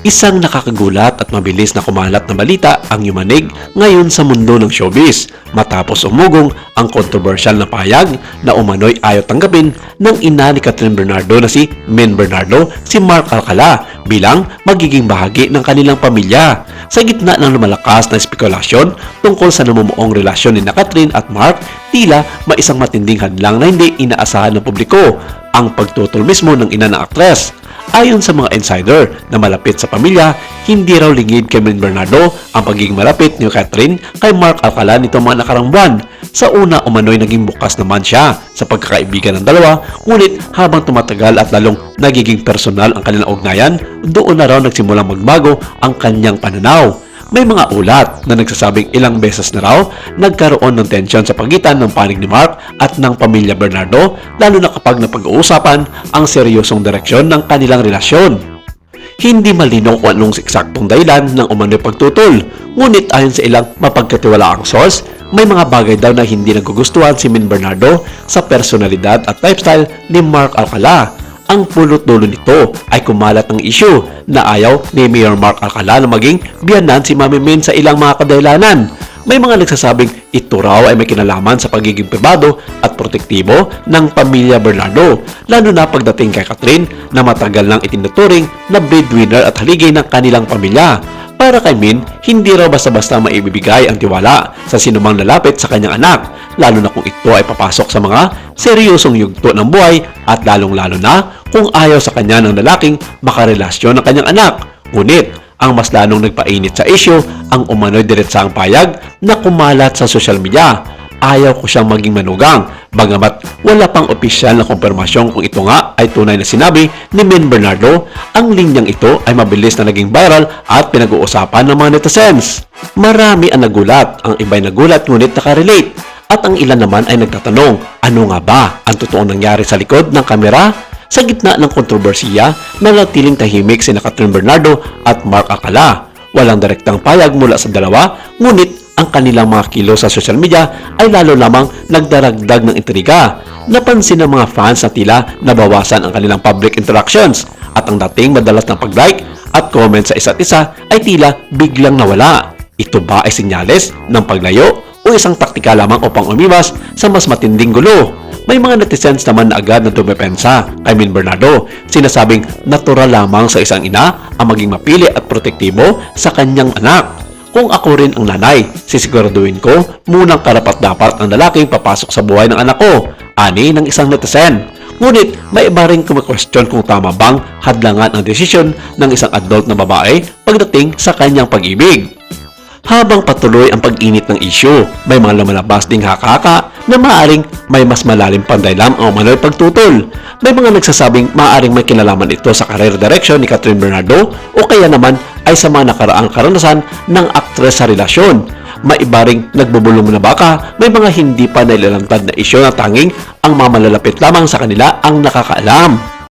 Isang nakakagulat at mabilis na kumalat na balita ang yumanig ngayon sa mundo ng showbiz matapos umugong ang kontrobersyal na pahayag na umano'y ayaw tanggapin ng ina ni Kathryn Bernardo na si Min Bernardo, si Mark Alcala bilang magiging bahagi ng kanilang pamilya. Sa gitna ng lumalakas na spekulasyon tungkol sa namumuong relasyon ni Kathryn at Mark, tila may isang matinding hadlang na hindi inaasahan ng publiko, ang pagtutol mismo ng ina ng aktres. Ayon sa mga insider na malapit sa pamilya, hindi raw lingid kay Min Bernardo ang pagiging malapit ni Kathryn kay Mark Alcala nitong mga nakarang buwan. Sa una, umano'y naging bukas naman siya sa pagkakaibigan ng dalawa, ngunit habang tumatagal at lalong nagiging personal ang kanilang ugnayan, doon na raw nagsimulang magbago ang kanyang pananaw. May mga ulat na nagsasabing ilang beses na raw nagkaroon ng tensyon sa pagitan ng panig ni Mark at ng pamilya Bernardo, lalo na kapag napag-uusapan ang seryosong direksyon ng kanilang relasyon. Hindi malinaw kung anong eksaktong dahilan ng umano'y pagtutol, ngunit ayon sa ilang mapagkatiwalaang source, may mga bagay daw na hindi nagugustuhan si Min Bernardo sa personalidad at lifestyle ni Mark Alcala. Ang pulot-dulo nito ay kumalat ng issue na ayaw ni Mayor Mark Alcala na maging biyanan si Mami Min sa ilang mga kadahilanan. May mga nagsasabing ito raw ay may kinalaman sa pagiging pribado at protektibo ng pamilya Bernardo, lalo na pagdating kay Kathryn na matagal nang itinuturing na breadwinner at haligi ng kanilang pamilya. Para kay Min, hindi raw basta-basta maibibigay ang tiwala sa sinumang lalapit sa kanyang anak, lalo na kung ito ay papasok sa mga seryosong yugto ng buhay at lalong-lalo na kung ayaw sa kanya ng lalaking makarelasyon ng kanyang anak. Ngunit, ang mas lalong nagpainit sa issue ang umano'y diretsahang payag na kumalat sa social media. Ayaw ko siyang maging manugang, bagamat wala pang opisyal na kumpirmasyon kung ito nga ay tunay na sinabi ni Min Bernardo. Ang linyang ito ay mabilis na naging viral at pinag-uusapan ng mga netizens. Marami ang nagulat, ang iba'y nagulat ngunit nakarelate, at ang ilan naman ay nagtatanong, ano nga ba ang totoong nangyari sa likod ng kamera? Sa gitna ng kontrobersiya, nanatiling tahimik sina Kathryn Bernardo at Mark Alcala. Walang direktang payag mula sa dalawa, ngunit ang kanilang mga kilos sa social media ay lalo lamang nagdaragdag ng intriga. Napansin ng mga fans na tila nabawasan ang kanilang public interactions at ang dating madalas na pag-like at comment sa isa't isa ay tila biglang nawala. Ito ba ay senyales ng paglayo o isang taktika lamang upang umiwas sa mas matinding gulo? May mga netizens naman na agad na dumepensa kay Min Bernardo, sinasabing natural lamang sa isang ina ang maging mapili at protektibo sa kanyang anak. Kung ako rin ang nanay, sisiguraduhin ko munang karapat-dapat ang lalaking papasok sa buhay ng anak ko, ani ng isang netizen. Ngunit may iba rin kumakwestiyon kung tama bang hadlangan ang desisyon ng isang adult na babae pagdating sa kanyang pag-ibig. Habang patuloy ang pag-init ng issue, may mga lumalabas ding haka-haka na maaaring may mas malalim pang dahilan ang umano'y pagtutol. May mga nagsasabing maaaring may kinalaman ito sa career direction ni Kathryn Bernardo o kaya naman ay sa mga nakaraang karanasan ng aktres sa relasyon. May iba ring nagbubulong na baka may mga hindi pa nailalantad na issue na tanging ang mga malalapit lamang sa kanila ang nakakaalam.